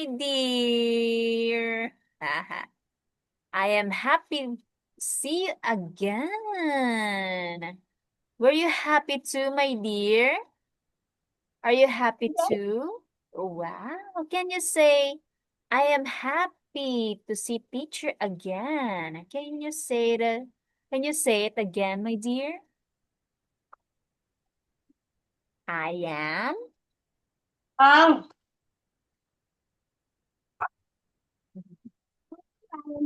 my dear. I am happy to see you again. Were you happy too, my dear? Are you happy too? Wow. Can you say, I am happy to see teacher again? Can you say it? Can you say it again, my dear? I am. Không,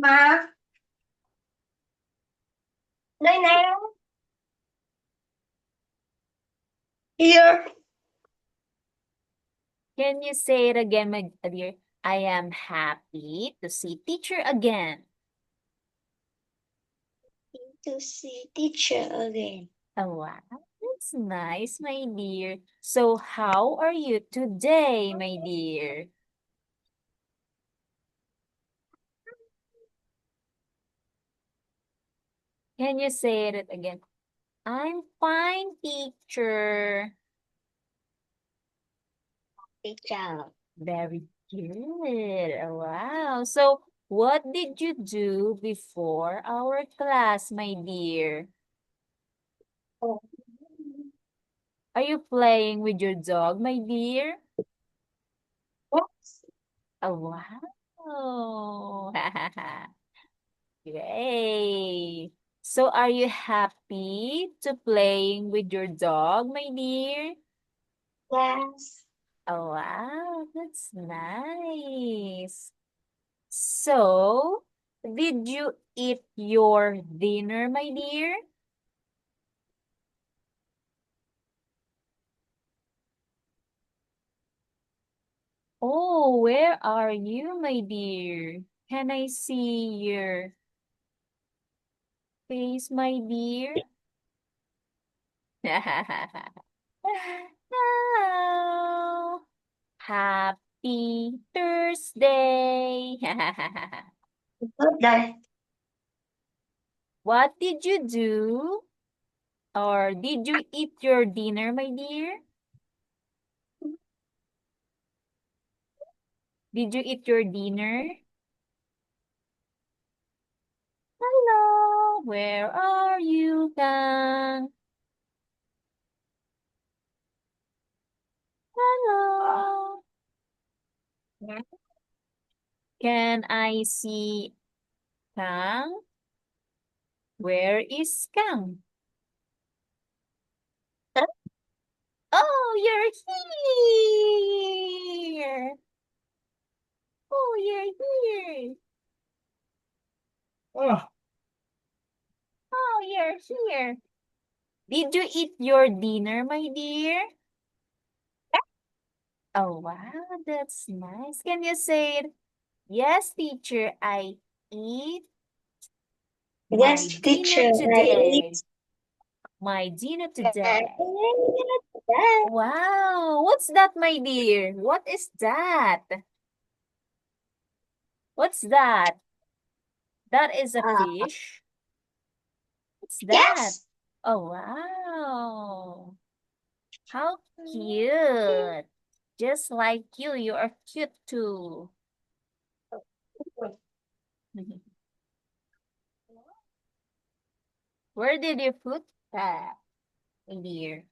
mà đây nè. Here. Can you say it again, my dear? I am happy to see teacher again. To see teacher again. Oh, wow. That's nice, my dear. So, how are you today, my dear? Can you say it again? I'm fine, teacher. Teacher. Very good. Wow. So, what did you do before our class, my dear? Oh, Are you playing with your dog, my dear? yes. Oh, wow. Great. So, are you happy to playing with your dog, my dear? Yes. Oh, wow. That's nice. So, did you eat your dinner, my dear? Oh, where are you, my dear? Can I see your face, my dear? Hello. Happy Thursday. Good day. What did you do? Or did you eat your dinner, my dear? Did you eat your dinner? Hello, where are you, Kang? Hello. Can I see Kang? Where is Kang? Oh, you're here. Oh, you're here. Oh. Oh, you're here. Did you eat your dinner, my dear? Oh, wow, that's nice. Can you say it? Yes, teacher, I eat my Yes, dinner teacher. I today. eat. My dinner I today. eat. Wow, what's that, my dear? What is that? What's that? That is a Uh, fish? What's that? yes. Oh, wow. How cute. Just like you are cute too. Where did you put that, my dear?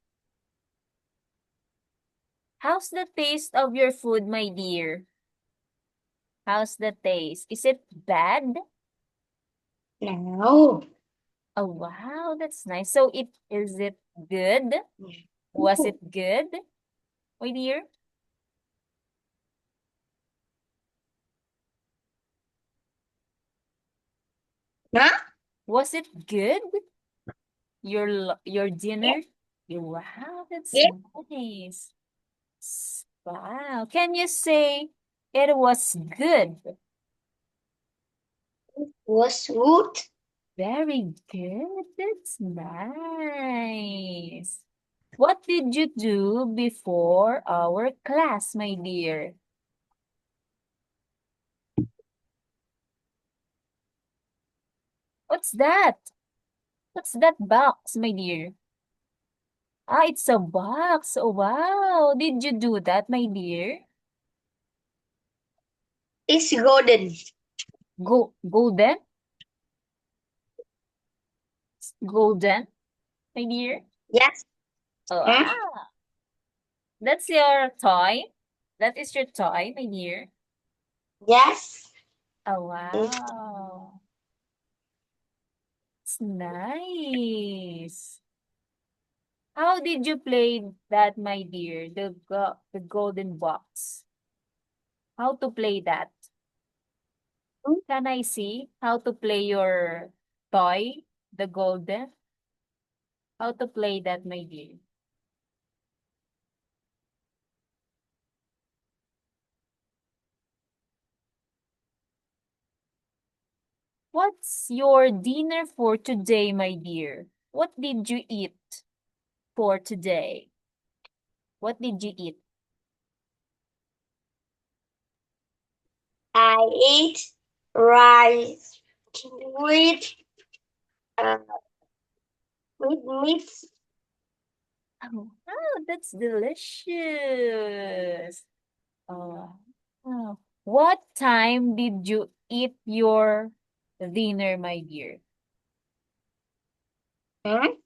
How's the taste of your food, my dear? How's the taste? Is it bad? No. Oh, wow, that's nice. So is it good? Was it good, my dear? Huh? Was it good? Your Yes. dinner? Wow, that's Yes. nice. Wow. Can you say it was good? Was good. Very good. That's nice. What did you do before our class, my dear? What's that? What's that box, my dear? Ah, it's a box. Oh, wow. Did you do that, my dear? It's golden. Golden? Golden, my dear? Yes. Oh, Huh? that's your toy? That is your toy, my dear? Yes. Oh, It's wow. It's nice. How did you play that, my dear? The golden box. How to play that? Can I see how to play your toy, the golden? How to play that, my dear? What's your dinner for today, my dear? What did you eat for today? What did you eat? I eat rice with uh, with meat. That's delicious. Oh, oh. What time did you eat your dinner, my dear? Hmm?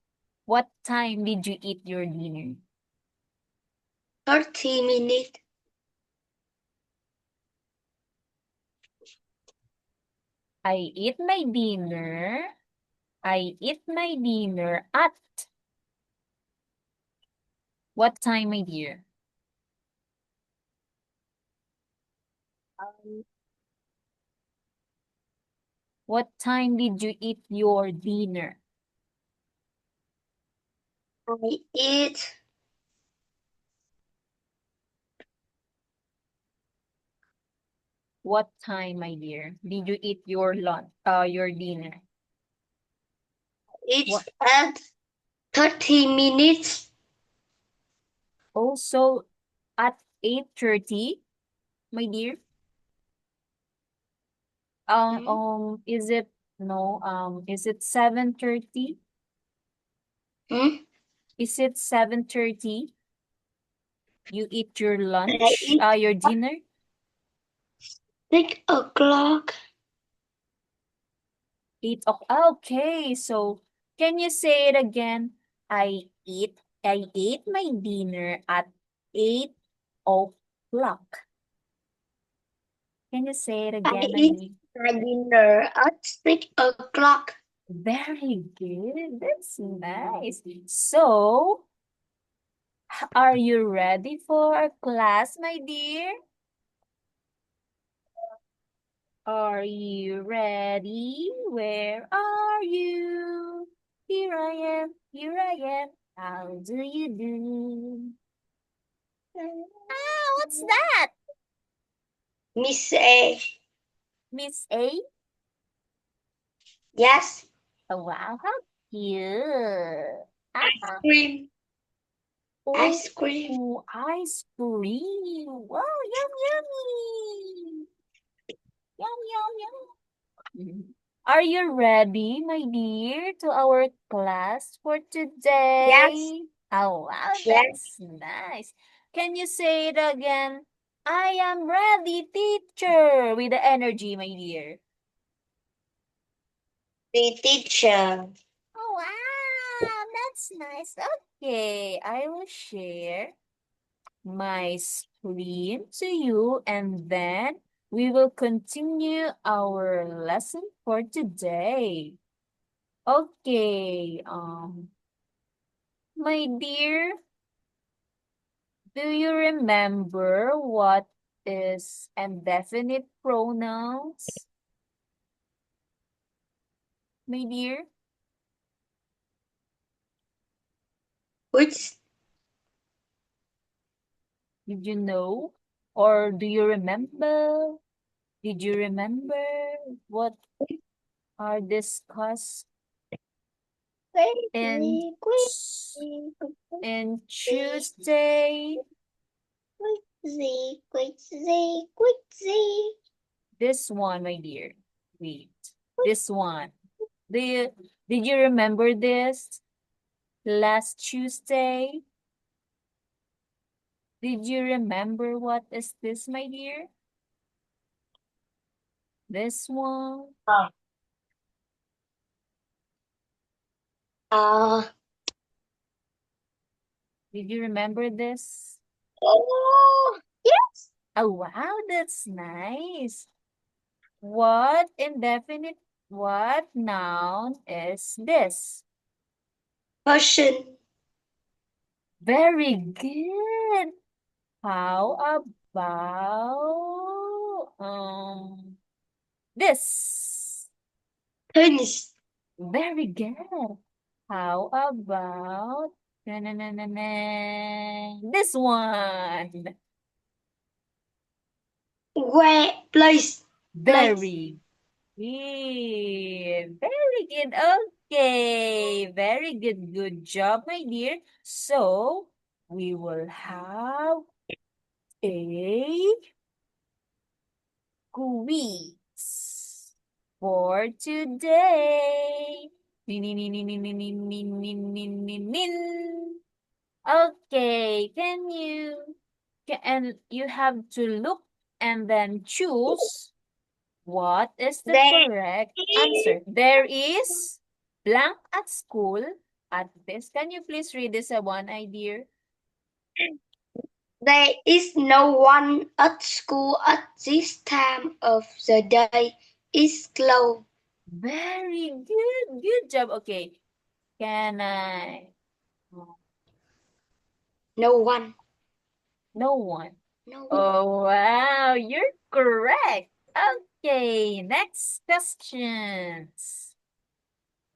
What time did you eat your dinner? 30 minutes. I eat my dinner. I eat my dinner at what time, my dear? Um, What time did you eat your dinner? I eat What time, my dear, did you eat your your dinner? it What? at 30 minutes. Also at 8:30, my dear? Hmm? Is it no, is it 7:30? Hmm? Is it 7:30? You eat your I lunch, eat your at dinner? 6 o'clock. 8 o'clock. Okay, so can you say it again? I ate my dinner at 8 o'clock. Can you say it I again, my eat dear? my dinner at 6 o'clock. Very good. That's nice. So, are you ready for our class, my dear? Are you ready? Where are you? Here I am, here I am. How do you do? What's that? Miss A. Miss A? Yes. Oh, wow, how cute. Ice Ah, cream. oh, Ice cream. ice cream. Wow, yum, yummy. Yum, yum, yum. Mhm. Are you ready, my dear, to our class for Yes. today? Oh, wow, Yes. that's nice. Can you say it again? I am ready, teacher, with the energy, my dear. The teacher. Oh, wow, that's nice. Okay, I will share my screen to you and then we will continue our lesson for today. Okay, my dear, do you remember what is indefinite pronouns? My dear, Which did you know? Or do you remember? Did you remember what are discussed in quickly, in quickly, Tuesday? quickly, quickly, quickly. This one, my dear. Wait, this one. Do you did you remember this last Tuesday? Did you remember what is this, my dear? This one? Did you remember this? Oh, yes. Oh, wow, that's nice. What noun is this? Person. Very good. How about this? Penis. Very good. How about this one? Where? Place. Very good. Very good. Okay. Very good. Good job, my dear. So, we will have a quiz for today. Nin, nin, nin, nin, nin, nin, nin, nin, nin, nin, nin, nin. Okay, and you have to look and then choose what is the There correct is, answer. There is blank at school at this. Can you please read this one, dear? there is no one at school at this time of the day. It's closed. Very good. Good job. Okay. Can I? No one. No one. No one. Oh, wow. You're correct. Okay. Next questions.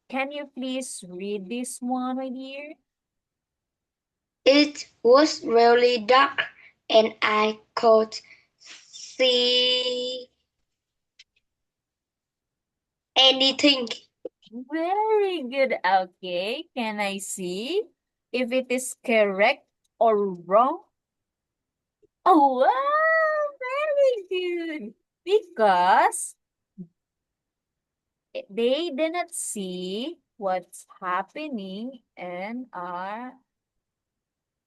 Can you please read this one, my dear? It was really dark and I could see anything. Very good. Okay. Can I see if it is correct or wrong? Oh, wow. Very good. Because they did not see what's happening in our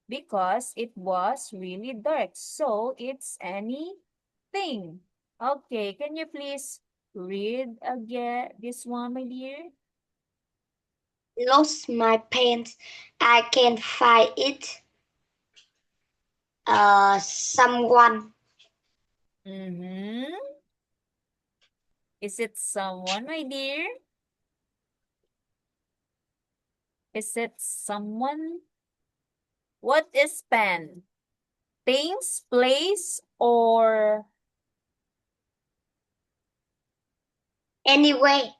because it was really dark. So it's anything. Okay, can you please read again this one, my dear? Lost my pants. I can't find it. Someone. Mm-hmm. Is it someone, my dear? Is it someone? What is pen? Things, place, or Anyway,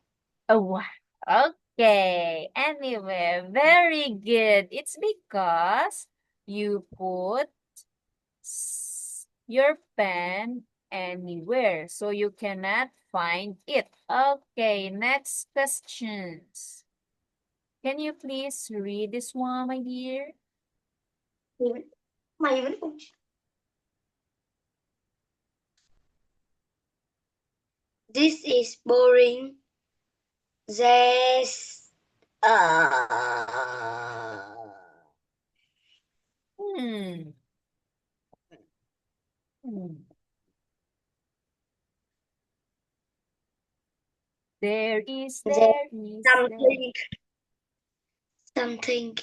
oh, wow. Okay. Anyway, very good. It's because you put your pen anywhere, so you cannot find it. Okay, next questions. Can you please read this one, my dear? mày vẫn không. This is boring. There's Hmm. Hmm. There is, there's there is, there something.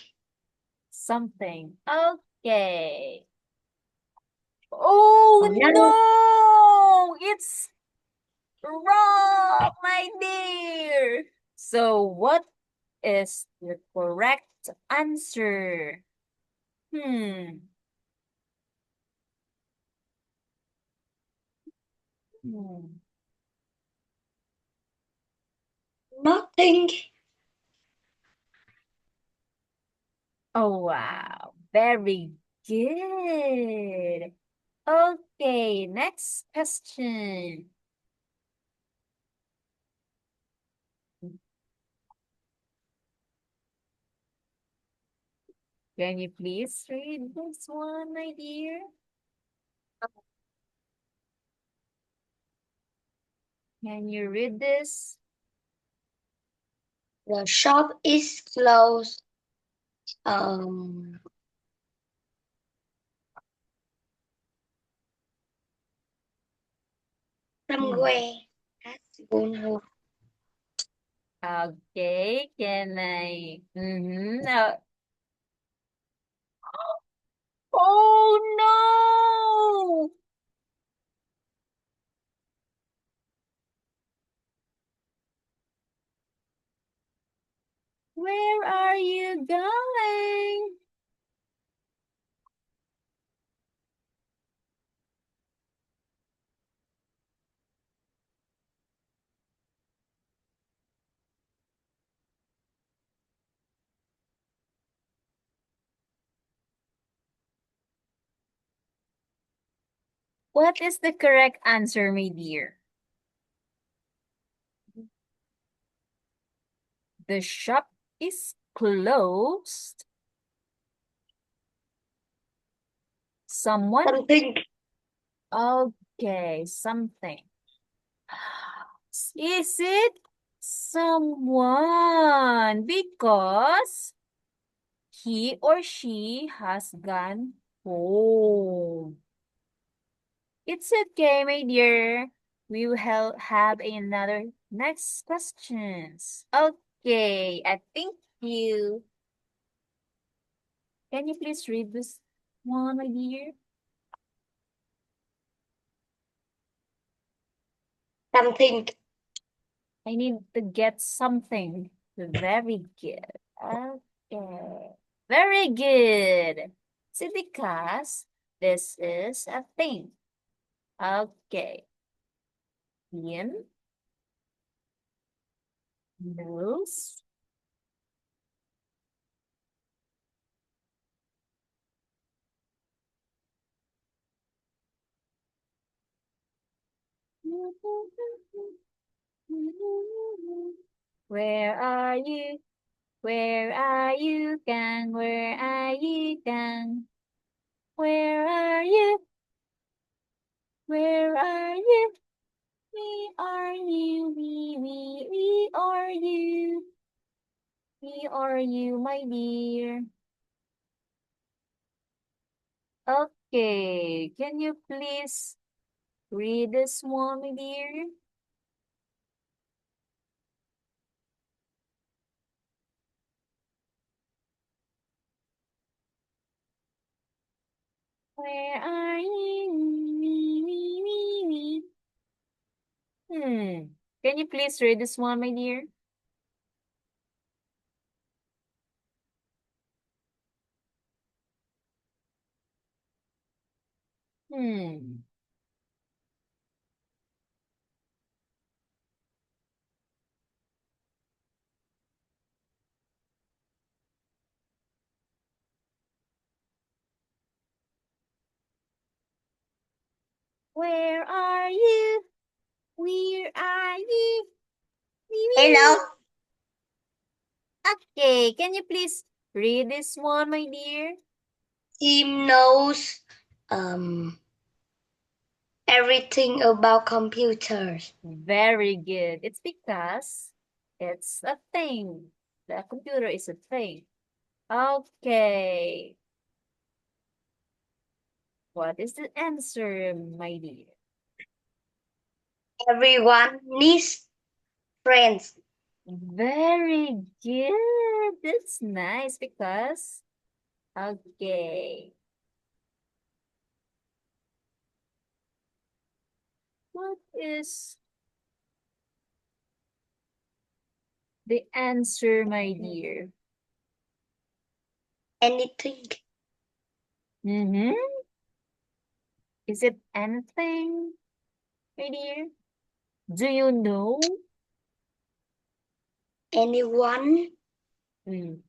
something. Okay. Oh Oh no. no! It's wrong, my dear. So what is the correct answer? Hmm. Hmm. Nothing. Oh, wow. Very good. Okay, next question. Can you please read this one, my dear? Can you read this? The shop is closed. Um, Hmm. somewhere. Okay, can I? Now, oh no! Where are you going? What is the correct answer, my dear? The shop is closed. Someone? Something. Okay, something. Is it someone? Because he or she has gone home. It's okay, my dear. We will have another next questions. Okay, I think you. Can you please read this one, my dear? Something. I need to get something. Very good. Okay. Very good. See, because this is a thing. Okay. In, nose. Where are you? Where are you, gang? Where are you, gang? Where are you? Where are you? We are you, we are you. We are you, my dear. Okay, can you please read this one, my dear? Where are you? We. Can you please read this one, my dear? Hmm. Where are you? Where are you? Hello. Okay, can you please read this one, my dear? Tim knows um everything about computers. Very good. It's because it's a thing. The computer is a thing. Okay. What is the answer, my dear? Everyone needs friends. Very good. That's nice because, okay. What is the answer, my dear? Anything. Mm-hmm. Is it anything, my dear? Do you know? Anyone. Okay.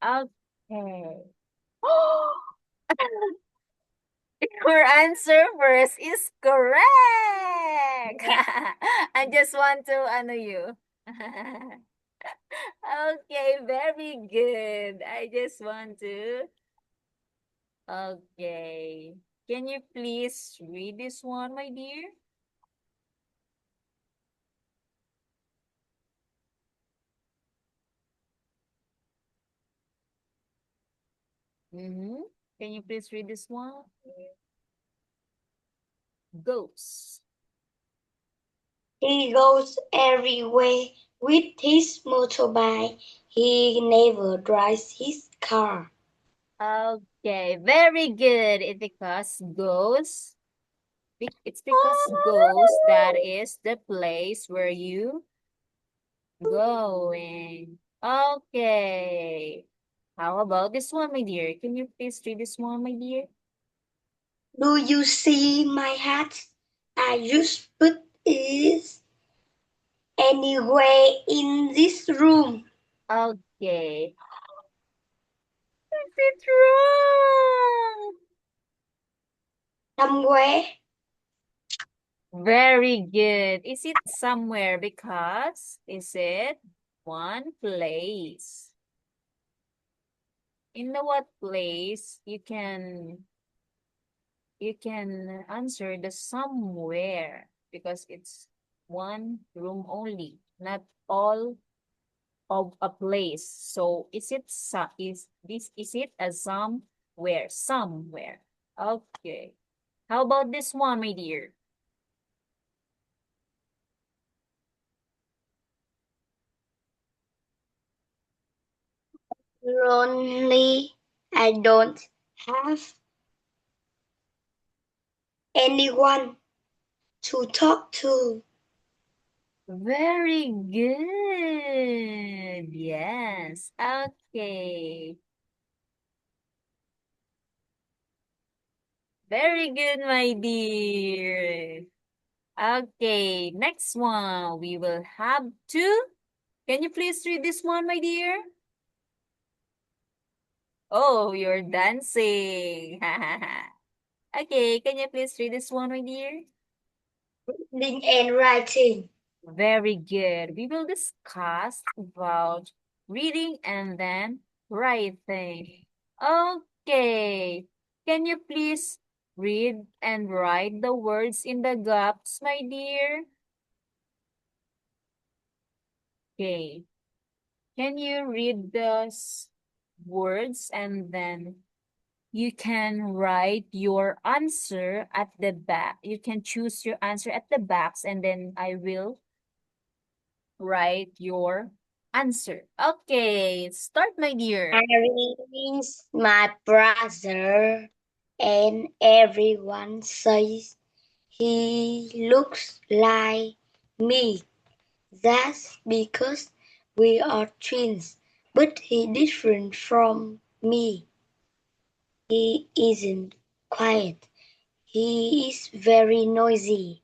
Your answer first is correct. I just want to ano you. Okay, very good. I just want to. Okay. Can you please read this one, my dear? Mm-hmm. Can you please read this one? Ghost. He goes everywhere with his motorbike. He never drives his car. Okay, very good. It's because goes that is the place where you going. Okay. How about this one, my dear? Can you please read this one, my dear? Do you see my hat? I just put it anywhere in this room. Okay. Is it wrong? Somewhere. Very good. Is it somewhere? Because is it one place? In the what place you can answer the somewhere because it's one room only, not all of a place. So is it a somewhere? Somewhere. Okay. How about this one, my dear? Lonely. I don't have anyone to talk to. Very good. Yes. Okay. Very good, my dear. Okay, next one. We will have two. Can you please read this one, my dear? Oh, you're dancing. Okay, can you please read this one, my dear? Reading and writing. Very good. We will discuss about reading and then writing. Okay. Can you please read and write the words in the gaps, my dear? Okay. Can you read the words and then you can write your answer at the back. You can choose your answer at the backs and then I will write your answer. Okay, start, my dear. Harry is my brother, and everyone says he looks like me. That's because we are twins, but he different from me. He isn't quiet. He is very noisy.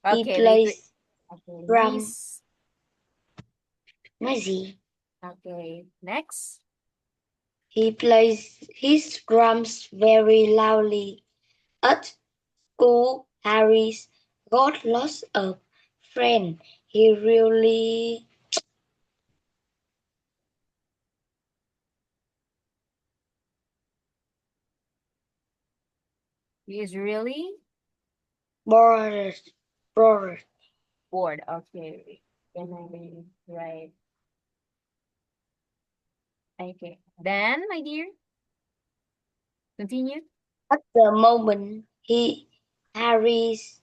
He Okay, wait, wait. plays Okay, drum nice. noisy. Okay, next. He plays his drums very loudly. At school, Harry's got lots of friends. He really He is really bored. bored. bored. Okay, can I read? Right. Okay. Then, my dear, continue. At the moment, Harry's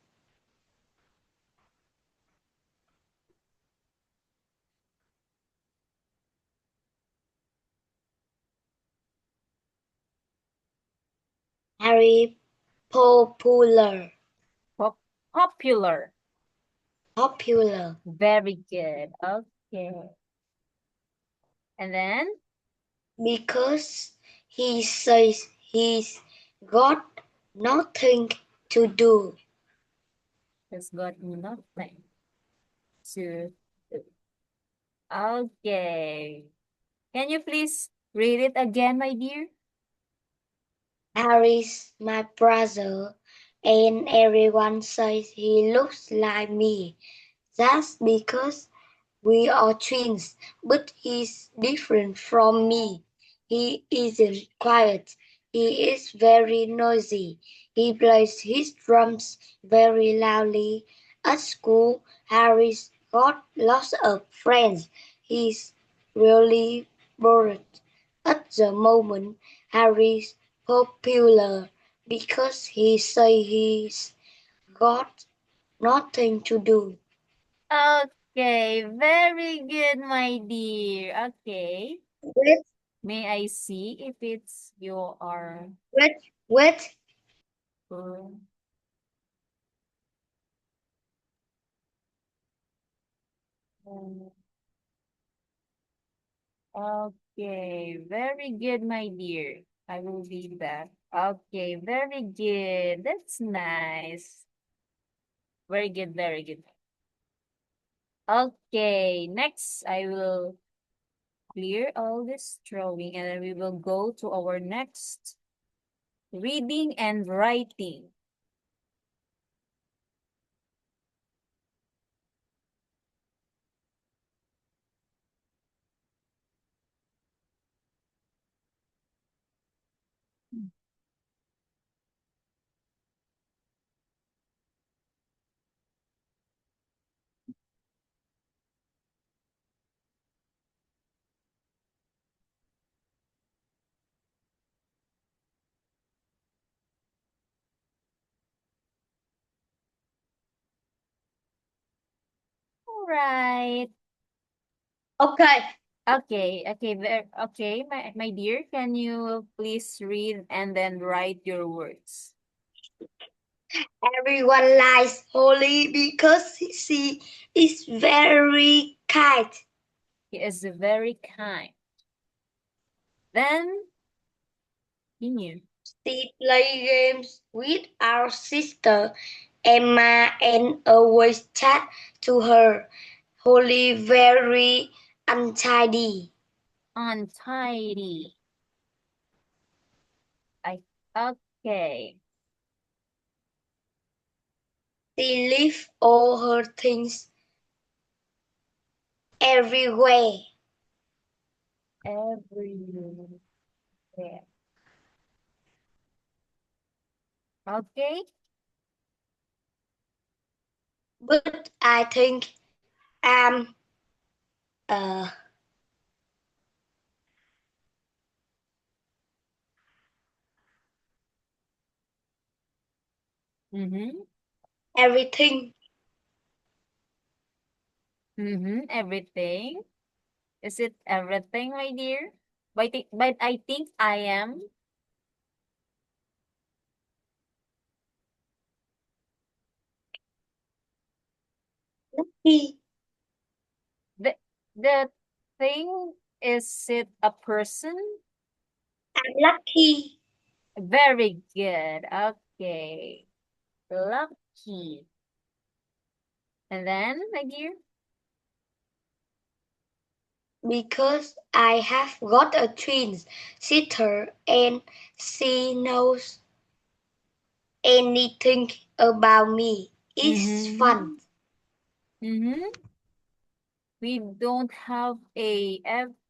Harry popular. Pop popular. Popular Very good. Okay. And then because he says he's got nothing to do. has got nothing to do. Okay. Can you please read it again, my dear? Harry's my brother, and everyone says he looks like me. That's because we are twins, but he's different from me. He isn't quiet. He is very noisy. He plays his drums very loudly. At school, Harry's got lots of friends. He's really bored. At the moment, Harry's popular because he says he's got nothing to do. Okay, very good, my dear. Okay. Wait, May I see if it's your wait, wait. Okay, very good, my dear. I will read that. Okay, very good. That's nice. Very good, very good. Okay, next I will clear all this drawing and then we will go to our next reading and writing. All right. Okay. Okay, my dear, can you please read and then write your words? Everyone likes Holly because she is very kind. He is very kind. Then continue. She plays games with our sister Emma and always chat to her. Holly very untidy. Untidy. I okay. She leaves all her things everywhere. Everywhere. Okay. But I think I'm uh Mm-hmm. everything Mm-hmm. Everything. Is it everything, my dear? But I think I am lucky. the the thing, is it a person? I'm lucky Very good. Okay. Lucky. And then, my dear? because I have got a twin sister and she knows anything about me. It's Mm-hmm. fun. Mm-hmm. We don't have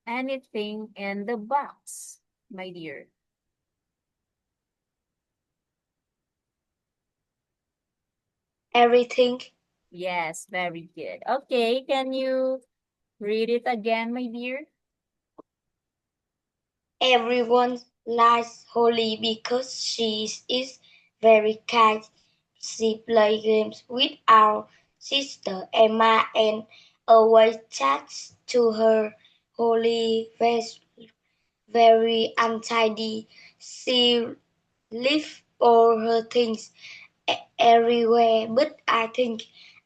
anything in the box, my dear. Everything. Yes, very good. Okay, can you read it again, my dear? Everyone likes Holly because she is very kind. She plays games with our sister Emma and always chats to her. Holly is very untidy. She leaves all her things everywhere, but I think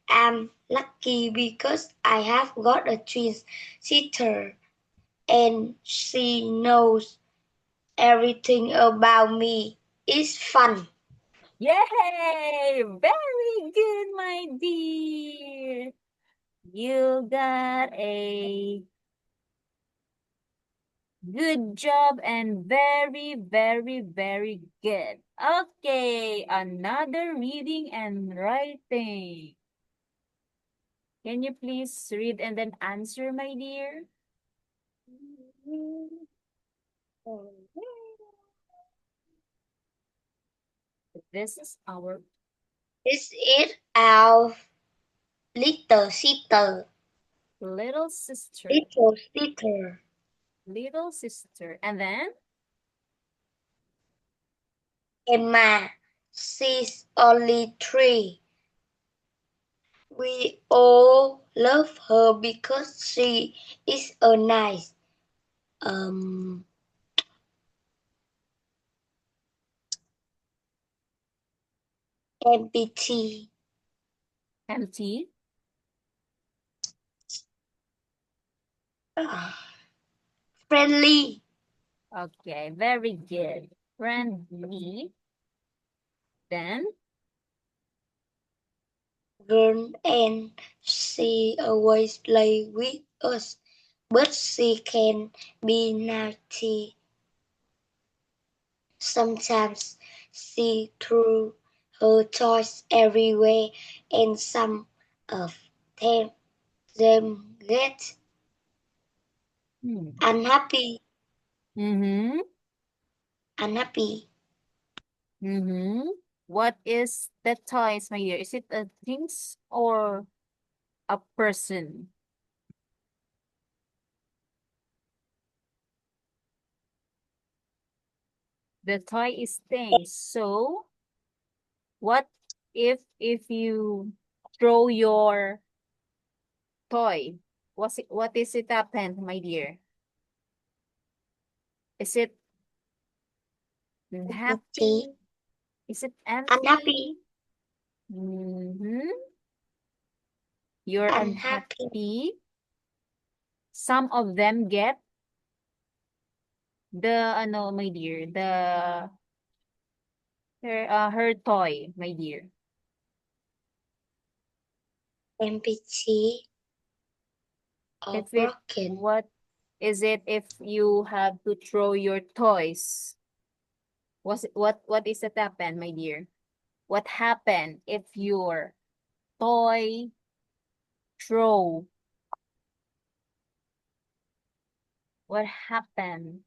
I'm lucky because I have got a twin sister and she knows everything about me. It's fun. Yay! Very good, my dear. You got a good job and very, very, very good. Okay, another reading and writing. Can you please read and then answer, my dear? This is our This is our little sister. little sister. Little sister. Little sister. And then? Emma. She's only 3. We all love her because she is a nice, um, empathy, Empty. uh, friendly, Okay, very good. Friendly. Then, girl, and she always play with us, but she can be naughty. Sometimes she threw her toys everywhere, and some of them, them get hmm. unhappy, Mm-hmm. unhappy, Mm-hmm. What is the toys, my dear? Is it a things or a person? The toy is things. So, what if you throw your toy? What is it happened, my dear? Is it empty, happy? Is it empty? unhappy, Mm-hmm. You're unhappy, unhappy. Some of them get the ano, my dear, her toy, my dear. empty, or If it broken. what is it if you have to throw your toys? What is it happen, my dear? What happened if your toy throw? What happened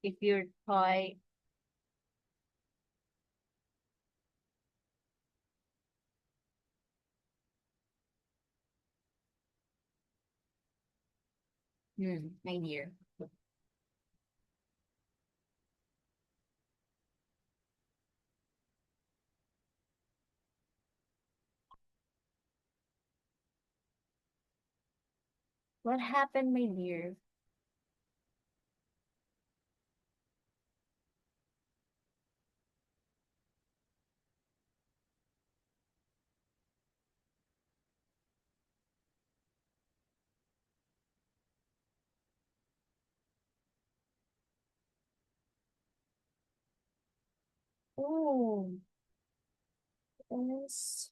if your toy my dear? What happened, my dear? Oh, yes.